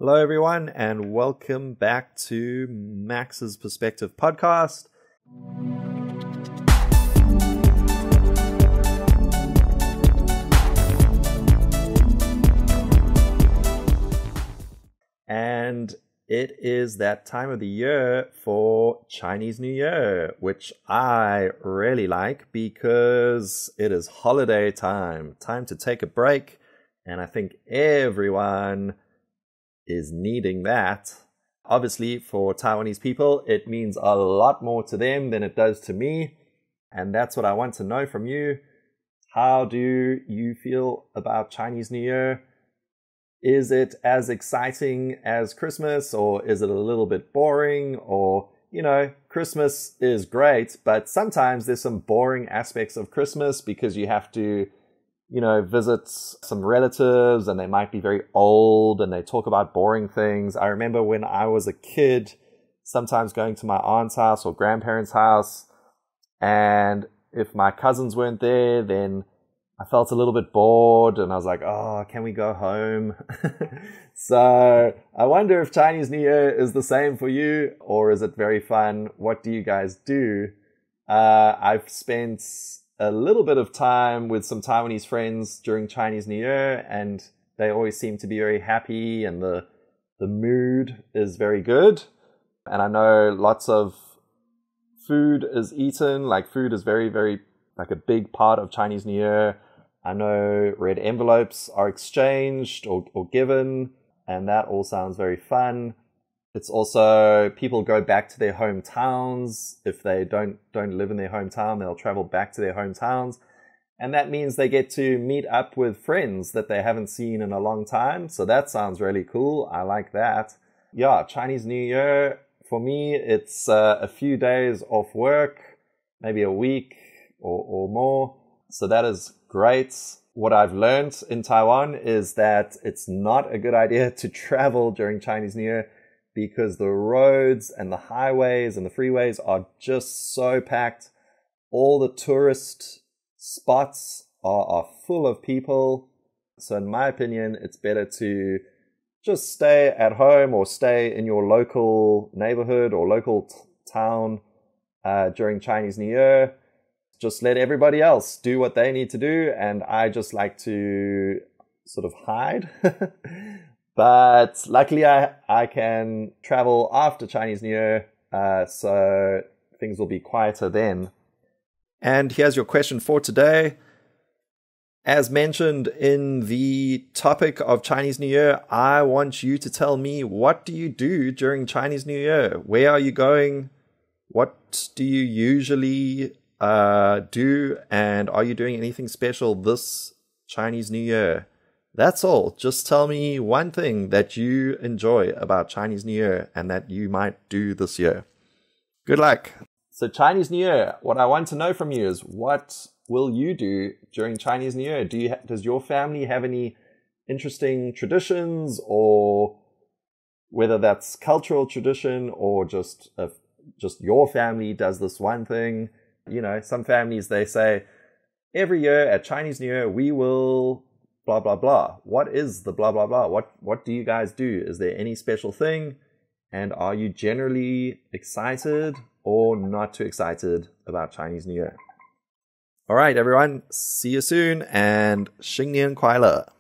Hello, everyone, and welcome back to Max's Perspective podcast. And it is that time of the year for Chinese New Year, which I really like because it is holiday time to take a break, and I think everyone is needing that. Obviously, for Taiwanese people, it means a lot more to them than it does to me, and that's what I want to know from you. How do you feel about Chinese New Year? Is it as exciting as Christmas, or is it a little bit boring? Or, Christmas is great, but sometimes there's some boring aspects of Christmas because you have to visit some relatives and they might be very old and they talk about boring things. I remember when I was a kid, sometimes going to my aunt's house or grandparents' house, and if my cousins weren't there, then I felt a little bit bored and I was like, oh, can we go home? So I wonder if Chinese New Year is the same for you, or is it very fun? What do you guys do? I've spent a little bit of time with some Taiwanese friends during Chinese New Year, and they always seem to be very happy and the mood is very good. And I know lots of food is eaten, like food is very, very like a big part of Chinese New Year. I know red envelopes are exchanged or given, and that all sounds very fun. It's also, people go back to their hometowns. If they don't live in their hometown, they'll travel back to their hometowns. And that means they get to meet up with friends that they haven't seen in a long time. So that sounds really cool. I like that. Yeah, Chinese New Year, for me, it's a few days off work, maybe a week or more. So that is great. What I've learned in Taiwan is that it's not a good idea to travel during Chinese New Year, because the roads and the highways and the freeways are just so packed. All the tourist spots are full of people. So in my opinion, it's better to just stay at home or stay in your local neighborhood or local town during Chinese New Year. Just let everybody else do what they need to do, and I just like to sort of hide. But luckily, I can travel after Chinese New Year, so things will be quieter then. And here's your question for today. As mentioned in the topic of Chinese New Year, I want you to tell me, what do you do during Chinese New Year? Where are you going? What do you usually do? And are you doing anything special this Chinese New Year? That's all. Just tell me one thing that you enjoy about Chinese New Year and that you might do this year. Good luck. So Chinese New Year, what I want to know from you is, what will you do during Chinese New Year? Does your family have any interesting traditions, or whether that's cultural tradition or just your family does this one thing? Some families, they say, every year at Chinese New Year, we will blah, blah, blah. What is the blah, blah, blah? What do you guys do? Is there any special thing? And are you generally excited or not too excited about Chinese New Year? All right, everyone. See you soon, and 新年快乐.